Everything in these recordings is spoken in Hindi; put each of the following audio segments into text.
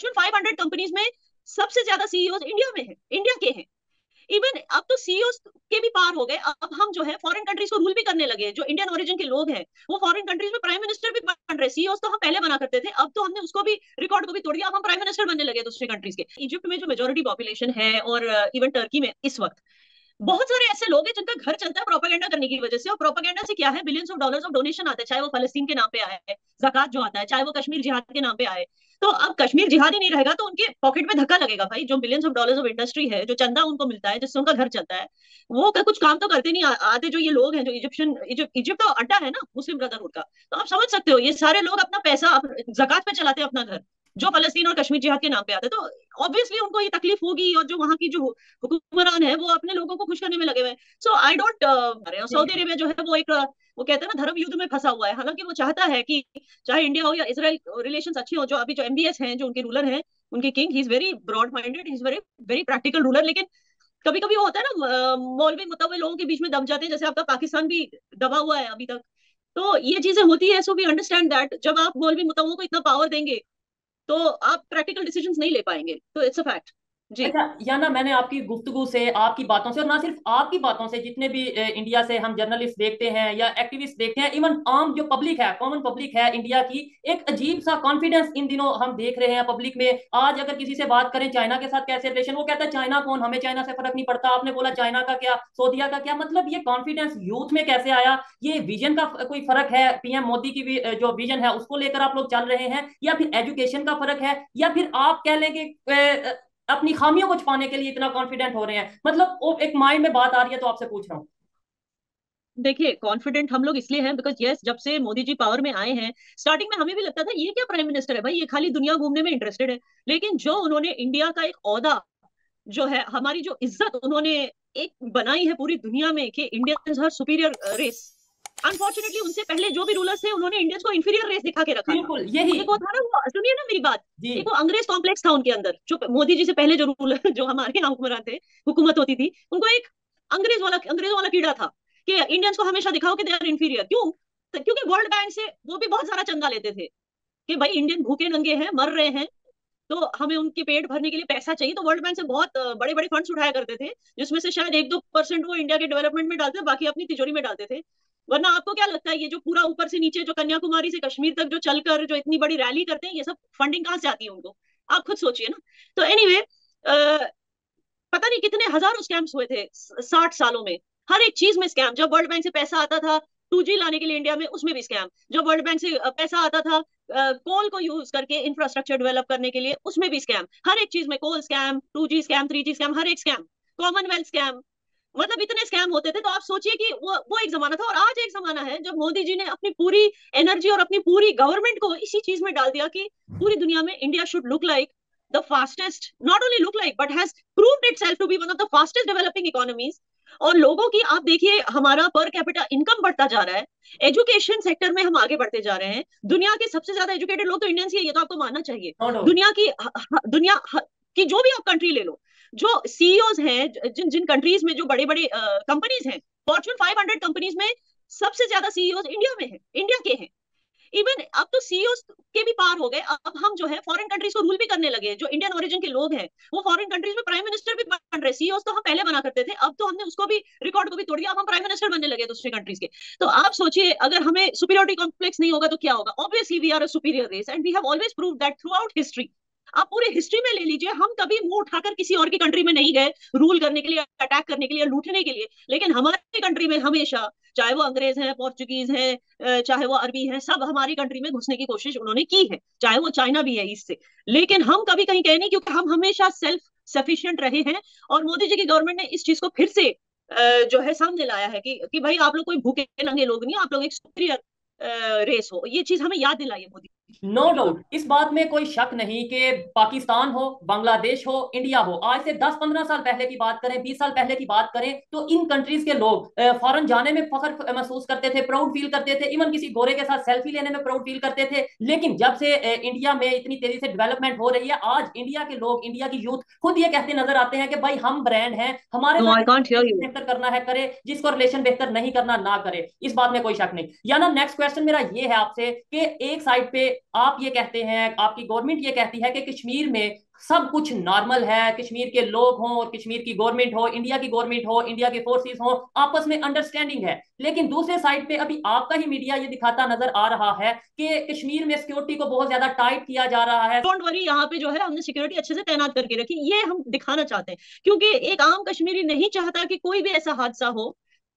फॉर्च्यून 500 कंपनीज में सबसे ज्यादा सीईओ इंडिया में है, इंडिया के हैं। इवन अब तो सीईओ के भी पार हो गए, अब हम जो है फॉरेन कंट्रीज को रूल भी करने लगे हैं। जो इंडियन ओरिजिन के लोग हैं वो फॉरेन कंट्रीज में प्राइम मिनिस्टर भी बन रहे। सीईओ तो हम पहले बना करते थे, अब तो हमने उसको भी रिकॉर्ड को भी तोड़ दिया, अब हम प्राइम मिनिस्टर बनने लगे दूसरे कंट्रीज के। इजिप्ट में जो मेजोरिटी पॉपुलेशन है और इवन टर्की में इस वक्त बहुत सारे ऐसे लोग हैं जिनका घर चलता है प्रोपेगेंडा करने की वजह से। और प्रोपेगेंडा से क्या है, billions of dollars of donation आते हैं, चाहे वो फलस्तीन के नाम पे आए है जक़ात जो आता है, चाहे वो कश्मीर जिहाद के नाम पे आए। तो अब कश्मीर जिहाद ही नहीं रहेगा तो उनके पॉकेट में धक्का लगेगा भाई। जो billions of dollars of industry है, जो चंदा उनको मिलता है, जिससे उनका घर चलता है, वो कुछ काम तो करते नहीं आते। जो ये लोग हैं जो इजिप्शियन, इजिप्ट तो अड्डा है ना मुस्लिम ब्रदरहुड का, तो आप समझ सकते हो ये सारे लोग अपना पैसा जक़ात पे चलाते हैं अपना घर, जो फलस्तीन और कश्मीर जिहाद के नाम पे आते हैं। तो ऑब्वियसली उनको ये तकलीफ होगी, और जो वहां की जो हुक्मरान है वो अपने लोगों को खुश करने में लगे हुए हैं। सो आई डोंट, सऊदी अरेबिया जो है वो एक वो कहते हैं ना धर्म युद्ध में फंसा हुआ है। हालांकि वो चाहता है कि चाहे इंडिया हो या इसराइल रिलेशंस अच्छे हो। जो अभी जो एमबीएस हैं, जो उनके रूलर हैं, उनके king, he is very broad minded, he is very very practical ruler. लेकिन कभी कभी वो होता है ना मौलवी मुतव्वे लोगों के बीच में दब जाते हैं, जैसे आपका पाकिस्तान भी दबा हुआ है अभी तक। तो ये चीजें होती है। सो वी अंडरस्टैंड दैट जब आप मौलवी मुतव्वों को इतना पावर देंगे तो आप प्रैक्टिकल डिसीजंस नहीं ले पाएंगे। तो इट्स अ फैक्ट जी। अच्छा, या ना मैंने आपकी गुफ्तगू से, आपकी बातों से, और ना सिर्फ आपकी बातों से, जितने भी इंडिया से हम जर्नलिस्ट देखते हैं या एक्टिविस्ट देखते हैं, इवन आम जो पब्लिक है, कॉमन पब्लिक है इंडिया की, एक अजीब सा कॉन्फिडेंस इन दिनों हम देख रहे हैं पब्लिक में। आज अगर किसी से बात करें चाइना के साथ कैसे रिलेशन, वो कहता है चाइना कौन, हमें चाइना से फर्क नहीं पड़ता। आपने बोला चाइना का क्या, सऊदीया का क्या, मतलब ये कॉन्फिडेंस यूथ में कैसे आया? ये विजन का कोई फर्क है? पीएम मोदी की भी जो विजन है उसको लेकर आप लोग चल रहे हैं, या फिर एजुकेशन का फर्क है, या फिर आप कह लें कि अपनी खामियों को छुपाने के लिए इतना कॉन्फिडेंट हो रहे हैं? मतलब वो एक माइंड में बात आ रही है तो आपसे पूछ रहा हूँ। देखिए कॉन्फिडेंट हम लोग इसलिए हैं बिकॉज यस, जब से मोदी जी पावर में आए हैं, स्टार्टिंग में हमें भी लगता था ये क्या प्राइम मिनिस्टर है भाई, ये खाली दुनिया घूमने में इंटरेस्टेड है। लेकिन जो उन्होंने इंडिया का एक ओहदा जो है, हमारी जो इज्जत उन्होंने एक बनाई है पूरी दुनिया में कि Indians are superior race. Unfortunately उनसे पहले जो भी रूलर्स थे उन्होंने इंडियंस को इंफीरियर रेस दिखा के रखा था। बिल्कुल यही। एक वो था ना, वो सुनिए ना मेरी बात, जी। एक वो अंग्रेज कॉम्प्लेक्स था उनके अंदर। जो मोदी जी से पहले जो रूलर जो हमारे यहाँ हुक्मरान थे, हुकूमत होती थी, उनको एक अंग्रेजों वाला कीड़ा था कि इंडियंस को हमेशा दिखाओ कि दे आर इंफीरियर। क्यों? तो क्योंकि वर्ल्ड बैंक से वो भी बहुत सारा चंदा लेते थे कि भाई इंडियन भूखे नंगे हैं, मर रहे हैं, तो हमें उनके पेट भरने के लिए पैसा चाहिए। तो वर्ल्ड बैंक से बहुत बड़े बड़े फंड्स उठाया करते थे, जिसमें से शायद 1-2% वो इंडिया के डेवलपमेंट में डालते, बाकी अपनी तिजोरी में डालते थे। वरना आपको क्या लगता है ये जो पूरा ऊपर से नीचे, जो कन्याकुमारी से कश्मीर तक जो चलकर जो इतनी बड़ी रैली करते हैं, ये सब फंडिंग कहाँ से आती है उनको? आप खुद सोचिए ना। तो एनीवे, पता नहीं कितने हजारों स्कैम्स हुए थे 60 सालों में। हर एक चीज में स्कैम। जब वर्ल्ड बैंक से पैसा आता था 2G लाने के लिए इंडिया में, उसमें भी स्कैम। जब वर्ल्ड बैंक से पैसा आता था कोल को यूज करके इंफ्रास्ट्रक्चर डेवलप करने के लिए, उसमें भी स्कैम। हर एक चीज में coal scam, 2G scam, 3G scam, हर एक स्कैम। कॉमनवेल्थ स्कैम, मतलब इतने स्कैम होते थे। तो आप सोचिए कि वो एक जमाना था, और आज एक जमाना है जब मोदी जी ने अपनी पूरी एनर्जी और अपनी पूरी गवर्नमेंट को इसी चीज में डाल दिया कि पूरी दुनिया में India should look like the fastest, not only look like but has proved itself to be one of the fastest developing economies. और लोगों की आप देखिए, हमारा पर कैपिटा इनकम बढ़ता जा रहा है, एजुकेशन सेक्टर में हम आगे बढ़ते जा रहे हैं। दुनिया के सबसे ज्यादा एजुकेटेड लोग तो इंडियंस ही है, ये तो आपको मानना चाहिए। No doubt. दुनिया की दुनिया की जो भी आप कंट्री ले लो, जो सीईओज हैं, जिन जिन कंट्रीज में जो बड़े बड़े कंपनीज हैं, फॉर्च्यून 500 कंपनीज में सबसे ज्यादा सीईओज इंडिया में है, इंडिया के हैं। इवन अब तो सीईओ के भी पार हो गए, अब हम जो है फॉरेन कंट्रीज को रूल भी करने लगे हैं। जो इंडियन ओरिजिन के लोग हैं वो फॉरेन कंट्रीज में प्राइम मिनिस्टर भी बन रहे। सीईओ तो हम पहले बना करते थे, अब तो हमने उसको भी रिकॉर्ड को भी तोड़ दिया, अब हम प्राइम मिनिस्टर बनने लगे दूसरे कंट्रीज के। तो आप सोचिए, अगर हमें सुपीरियोरिटी कॉम्प्लेक्स नहीं होगा तो क्या होगा? Obviously we are a superior race and we have always prove that throughout history. आप पूरे हिस्ट्री में ले लीजिए, हम कभी मुंह उठाकर किसी और की कंट्री में नहीं गए रूल करने के लिए, अटैक करने के लिए, लूटने के लिए। लेकिन हमारी कंट्री में हमेशा, चाहे वो अंग्रेज हैं, पोर्चुगीज हैं, चाहे वो अरबी हैं, सब हमारी कंट्री में घुसने की कोशिश उन्होंने की है, चाहे वो चाइना भी है ईस्ट से। लेकिन हम कभी कहीं गए नहीं, क्योंकि हम हमेशा सेल्फ सफिशिएंट रहे हैं। और मोदी जी की गवर्नमेंट ने इस चीज को फिर से जो है सामने लाया है कि भाई आप लोग कोई भूखे नंगे लोग नहीं, आप लोग एक सुपीरियर रेस हो। ये चीज हमें याद दिलाई है मोदी नो जी की डाउट, गवर्नमेंट। इस बात में कोई शक नहीं कि पाकिस्तान हो, बांग्लादेश हो, इंडिया हो, आज से 10-15 साल पहले की बात करें, 20 साल पहले की बात करें, तो इन कंट्रीज के लोग फॉरेन जाने में फख्र महसूस करते थे, प्राउड फील करते थे, इवन किसी गोरे के साथ सेल्फी लेने में प्राउड फील करते थे। लेकिन जब से इंडिया में इतनी तेजी से डेवलपमेंट हो रही है, आज इंडिया के लोग, इंडिया की यूथ खुद ये कहते नजर आते हैं कि भाई हम ब्रांड हैं, हमारे नो साथ आई कांट हियर यू। बेहतर करना है करे, जिसको रिलेशन बेहतर नहीं करना ना करे। इस बात में कोई शक नहीं। या ना नेक्स्ट क्वेश्चन मेरा ये है आपसे कि एक साइड पे आप ये कहते हैं, आपकी गवर्नमेंट ये कहती है कि कश्मीर में सब कुछ नॉर्मल है, कश्मीर के लोग हों और कश्मीर की गवर्नमेंट हो, इंडिया की गवर्नमेंट हो, इंडिया के फोर्सेस हो, आपस में अंडरस्टैंडिंग है। लेकिन दूसरे साइड पे अभी आपका ही मीडिया ये दिखाता नजर आ रहा है कि कश्मीर में सिक्योरिटी को बहुत ज्यादा टाइट किया जा रहा है। डोंट वरी, यहाँ पे जो है हमने सिक्योरिटी अच्छे से तैनात करके रखी, ये हम दिखाना चाहते हैं, क्योंकि एक आम कश्मीरी नहीं चाहता कि कोई भी ऐसा हादसा हो।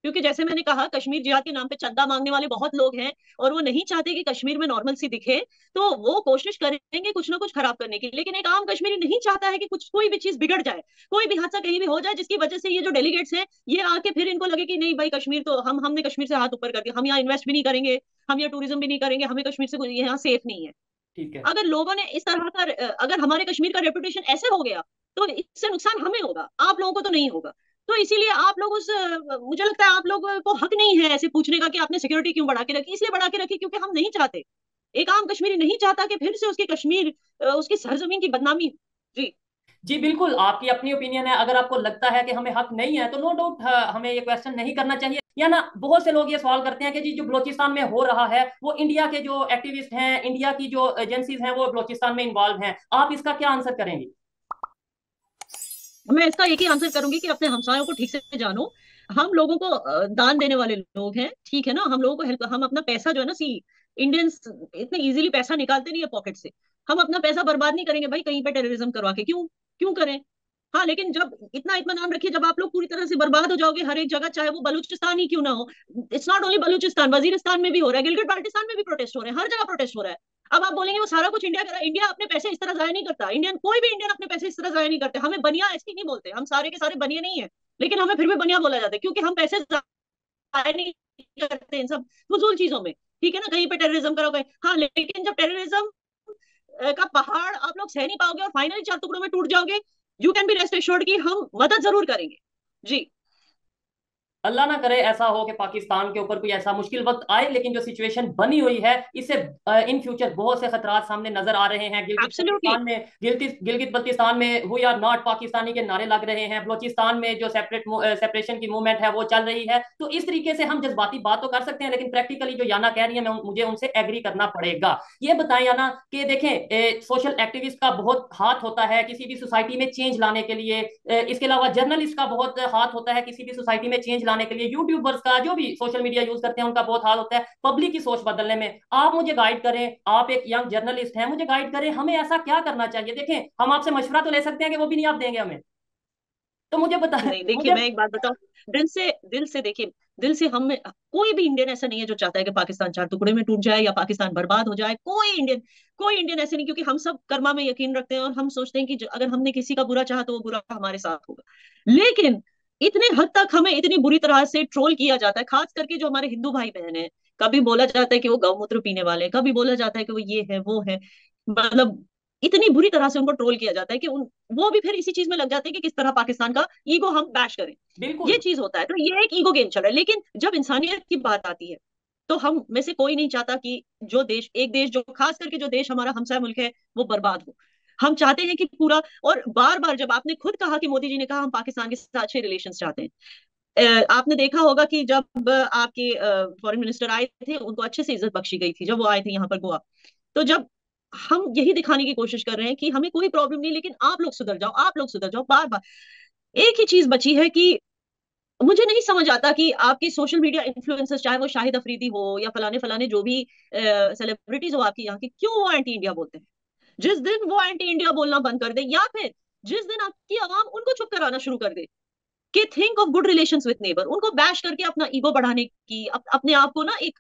क्योंकि जैसे मैंने कहा, कश्मीर जिहाद के नाम पे चंदा मांगने वाले बहुत लोग हैं, और वो नहीं चाहते कि कश्मीर में नॉर्मल सी दिखे, तो वो कोशिश करेंगे कुछ ना कुछ खराब करने की। लेकिन एक आम कश्मीरी नहीं चाहता है कि कुछ कोई भी चीज बिगड़ जाए, कोई भी हादसा कहीं भी हो जाए, जिसकी वजह से ये जो डेलीगेट्स हैं ये आके फिर इनको लगे कि नहीं भाई, कश्मीर तो हमने कश्मीर से हाथ ऊपर कर दिया, हम यहाँ इन्वेस्ट भी नहीं करेंगे, हम यहाँ टूरिज्म भी नहीं करेंगे, हमें कश्मीर से यहाँ सेफ नहीं है। ठीक है। अगर लोगों ने इस तरह का, अगर हमारे कश्मीर का रेपुटेशन ऐसे हो गया, तो इससे नुकसान हमें होगा, आप लोगों को तो नहीं होगा। तो इसीलिए आप लोग मुझे लगता है आप लोगों को हक नहीं है ऐसे पूछने का कि आपने सिक्योरिटी क्यों बढ़ा के रखी। इसलिए बढ़ा के रखी क्योंकि हम नहीं चाहते, एक आम कश्मीरी नहीं चाहता कि फिर से उसकी कश्मीर, उसकी सरजमीन की बदनामी हो। जी। जी बिल्कुल, आपकी अपनी ओपिनियन है। अगर आपको लगता है कि हमें हक नहीं है तो नो डाउट हमें ये क्वेश्चन नहीं करना चाहिए। या ना, बहुत से लोग ये सवाल करते हैं कि जी जो बलूचिस्तान में हो रहा है वो इंडिया के जो एक्टिविस्ट हैं, इंडिया की जो एजेंसीज हैं वो बलूचिस्तान में इन्वॉल्व हैं। आप इसका क्या आंसर करेंगे? मैं इसका एक ही आंसर करूंगी कि अपने हमसायों को ठीक से जानो। हम लोगों को दान देने वाले लोग हैं, ठीक है ना, हम लोगों को हेल्प, हम अपना पैसा जो है ना, सी इंडियंस इतने इजीली पैसा निकालते नहीं है पॉकेट से। हम अपना पैसा बर्बाद नहीं करेंगे भाई कहीं पे टेररिज्म करवा के, क्यों क्यों करें। हाँ, लेकिन जब इतना इत्मीनान रखिए, जब आप लोग पूरी तरह से बर्बाद हो जाओगे हर एक जगह, चाहे वो बलूचिस्तान ही क्यों ना हो। It's not only Balochistan, Waziristan में भी हो रहा है, गिलगित बाल्टिस्तान में भी प्रोटेस्ट हो रहे हैं, हर जगह प्रोटेस्ट हो रहा है। अब आप बोलेंगे वो सारा कुछ इंडिया कर रहा है, इंडिया अपने पैसे इस तरह जाया नहीं करता, इंडियन कोई भी इंडियन अपने पैसे इस तरह जाया नहीं करते। हमें बनिया ऐसी नहीं बोलते, हम सारे के सारे बनिया नहीं है, लेकिन हमें फिर भी बनिया बोला जाता है, क्योंकि हम पैसे जाया नहीं करते इन सब फजूल चीजों में। ठीक है ना, कहीं पे टेररिज्म करो कहीं, हाँ, लेकिन जब टेररिज्म का पहाड़ आप लोग सह नहीं पाओगे और फाइनली चार टुकड़ों में टूट जाओगे, you can be rest assured कि हम मदद जरूर करेंगे। जी। अल्लाह ना करे ऐसा हो कि पाकिस्तान के ऊपर कोई ऐसा मुश्किल वक्त आए, लेकिन जो सिचुएशन बनी हुई है इससे इन फ्यूचर बहुत से खतरात सामने नजर आ रहे हैं। एब्सोल्युटली। गिलगित बल्तिस्तान में वी आर नॉट पाकिस्तानी के नारे लग रहे हैं, बलोचिस्तान में जो सेपरेशन की मूवमेंट है वो चल रही है। तो इस तरीके से हम जज्बाती बात तो कर सकते हैं, लेकिन प्रैक्टिकली जो याना कह रही है मुझे उनसे एग्री करना पड़ेगा। ये बताएं याना कि देखें, सोशल एक्टिविस्ट का बहुत हाथ होता है किसी भी सोसाइटी में चेंज लाने के लिए। इसके अलावा जर्नलिस्ट का बहुत हाथ होता है किसी भी सोसाइटी में चेंज लाने के लिए। यूट्यूबर्स का, जो भी सोशल मीडिया यूज करते हैं, उनका बहुत हाथ होता है पब्लिक की सोच बदलने में। आप मुझे गाइड करें, आप एक यंग जर्नलिस्ट हैं, मुझे गाइड करें, हमें ऐसा क्या करना चाहिए? देखें, हम आपसे मशवरा तो ले सकते हैं कि वो भी नहीं आप देंगे हमें, तो मुझे बता नहीं, देखिए मुझे। मैं एक बात बताऊं, दिल से देखिए, दिल से हम कोई भी इंडियन ऐसा नहीं है जो चाहता है कि पाकिस्तान चार टुकड़े में टूट जाए या पाकिस्तान बर्बाद हो जाए। कोई इंडियन ऐसे नहीं, क्योंकि हम सब कर्मा में यकीन रखते हैं और हम सोचते हैं कि अगर हमने किसी का बुरा चाहा तो वो बुरा हमारे साथ होगा। लेकिन इतने हद तक हमें इतनी बुरी तरह से ट्रोल किया जाता है, खास करके जो हमारे हिंदू भाई बहन है। कभी बोला जाता है कि वो गौमूत्र पीने वाले हैं, कभी बोला जाता है कि वो ये है वो है, मतलब इतनी बुरी तरह से उनको ट्रोल किया जाता है कि वो भी फिर इसी चीज में लग जाते हैं कि किस तरह पाकिस्तान का ईगो हम बैश करें। ये बिल्कुल। चीज होता है, तो ये एक ईगो गेम चल रहा है। लेकिन जब इंसानियत की बात आती है, तो हम में से कोई नहीं चाहता कि एक देश जो खास करके जो देश हमारा हमसाया मुल्क है वो बर्बाद हो। हम चाहते हैं कि पूरा, और बार बार जब आपने खुद कहा कि मोदी जी ने कहा हम पाकिस्तान के साथ अच्छे रिलेशन चाहते हैं, आपने देखा होगा कि जब आपके फॉरेन मिनिस्टर आए थे उनको अच्छे से इज्जत बख्शी गई थी जब वो आए थे यहाँ पर गोवा। तो जब हम यही दिखाने की कोशिश कर रहे हैं कि हमें कोई प्रॉब्लम नहीं, लेकिन आप लोग सुधर जाओ, आप लोग सुधर जाओ, बार बार एक ही चीज बची है कि मुझे नहीं समझ आता कि आपके सोशल मीडिया इन्फ्लुएंसर्स, चाहे वो शाहिद अफरीदी हो या फलाने फलाने जो भी सेलिब्रिटीज हो आपकी यहाँ की, क्यों वो एंटी इंडिया बोलते हैं। जिस दिन वो एंटी इंडिया बोलना बंद कर दे, या फिर जिस दिन आपकी आवाम उनको चुप कराना शुरू कर दे कि think of good relations with neighbour, उनको बैश करके अपना ईगो बढ़ाने की, अपने आप को ना एक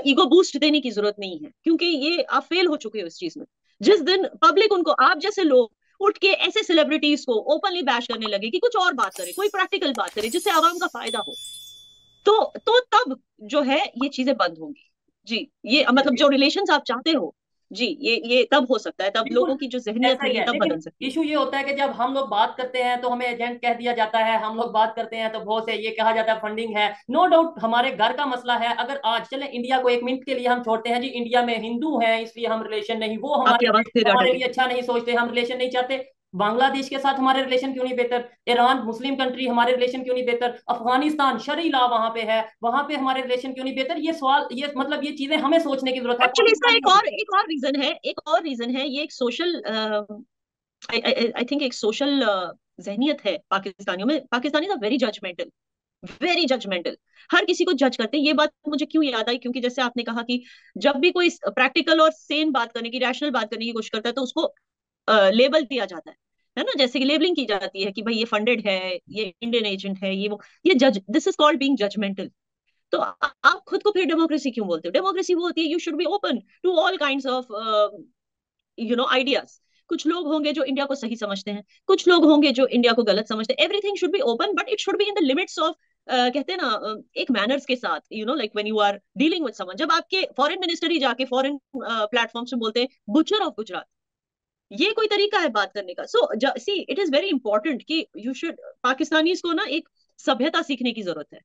ईगो बूस्ट देने की जरूरत नहीं है, क्योंकि ये आप फेल हो चुके हो इस चीज में। जिस दिन पब्लिक उनको, आप जैसे लोग उठ के ऐसे सेलिब्रिटीज को ओपनली बैश करने लगे कि कुछ और बात करे, कोई प्रैक्टिकल बात करे जिससे आवाम का फायदा हो, तो तब जो है ये चीजें बंद होंगी। जी, ये मतलब जो रिलेशंस आप चाहते हो, जी, ये तब हो सकता है, तब बिल्कुल लोगों की जो जहनियत ऐसा है ही ये है, तब लेकिन बदल सकती है। इशू ये होता है कि जब हम लोग बात करते हैं तो हमें एजेंट कह दिया जाता है, हम लोग बात करते हैं तो बहुत से ये कहा जाता है फंडिंग है। नो डाउट हमारे घर का मसला है। अगर आज चले इंडिया को एक मिनट के लिए हम छोड़ते हैं, जी इंडिया में हिंदू हैं इसलिए हम रिलेशन नहीं, वो आपकी हमारे आवाज फिर अटक हमारे गई। लिए अच्छा नहीं सोचते, हम रिलेशन नहीं चाहते। बांग्लादेश के साथ हमारे रिलेशन क्यों नहीं बेहतर? ईरान मुस्लिम कंट्री, हमारे रिलेशन क्यों नहीं बेहतर? अफगानिस्तान शरई लॉ वहां पे है, वहां पे हमारे रिलेशन क्यों नहीं बेहतर? ये सवाल, ये मतलब ये चीजें हमें सोचने की जरूरत है, एक्चुअली इसका पाकिस्तान एक को और नहीं। रीजन है, एक और रीजन है, ये एक सोशल, आई थिंक एक सोशल जहनियत है पाकिस्तानियों में। Pakistani is very judgmental, very judgmental. हर किसी को जज करते हैं। ये बात मुझे क्यों याद आई, क्योंकि जैसे आपने कहा कि जब भी कोई प्रैक्टिकल और सेम बात करने की, रैशनल बात करने की कोशिश करता है, तो उसको लेबल दिया जाता है ना, जैसे कि लेबलिंग की जाती है कि भाई ये फंडेड है, ये इंडियन एजेंट है, ये वो, ये जज, this is called being judgemental. तो आप खुद को फिर डेमोक्रेसी क्यों बोलते हो? डेमोक्रेसी वो होती है, you should be open to all kinds of ideas. कुछ लोग होंगे जो इंडिया को सही समझते हैं, कुछ लोग होंगे जो इंडिया को गलत समझते हैं। Everything should be open, but it should be in the limits of, कहते हैं ना, एक मैनर्स के साथ, like when you are dealing with someone. जब आपके फॉरेन मिनिस्टर ही जाके फॉरेन प्लेटफॉर्म्स में बोलते हैं बुचर ऑफ गुजरात, ये कोई तरीका है बात करने का? सो सी, इट इज वेरी इंपॉर्टेंट कि यू शुड, पाकिस्तानीज को ना एक सभ्यता सीखने की जरूरत है।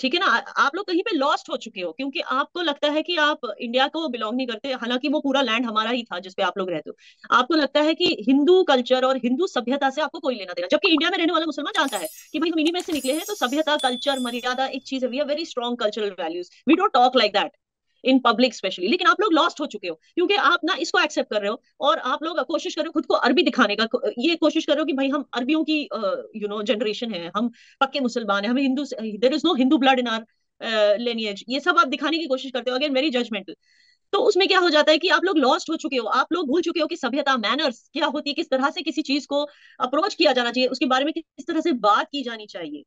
ठीक है ना? आप लोग कहीं पे लॉस्ट हो चुके हो, क्योंकि आपको लगता है कि आप इंडिया को बिलोंग नहीं करते, हालांकि वो पूरा लैंड हमारा ही था जिसपे आप लोग रहते हो। आपको लगता है कि हिंदू कल्चर और हिंदू सभ्यता से आपको कोई लेना देना, जबकि इंडिया में रहने वाला मुसलमान जानता है कि भाई हम इन्हीं में से निकले हैं, तो सभ्यता, कल्चर, मर्यादा एक चीज है। We are very strong cultural values, we don't talk like that in public specially. लेकिन आप लोग लॉस्ट हो चुके हो, क्योंकि आप ना इसको एक्सेप्ट कर रहे हो, और आप लोग कोशिश कर रहे हो खुद को अरबी दिखाने का। ये कोशिश कर रहे हो कि भाई हम अरबियों की जनरेशन है, हम पक्के मुसलमान है, हमें Hindu, there is no Hindu blood in our lineage, ये सब आप दिखाने की कोशिश करते हो, अगेन वेरी जजमेंटल। तो उसमें क्या हो जाता है कि आप लोग लॉस्ट हो चुके हो, आप लोग भूल चुके हो कि सभ्यता, मैनर्स क्या होती है, किस तरह से किसी चीज को अप्रोच किया जाना चाहिए, उसके बारे में किस तरह से बात की जानी चाहिए।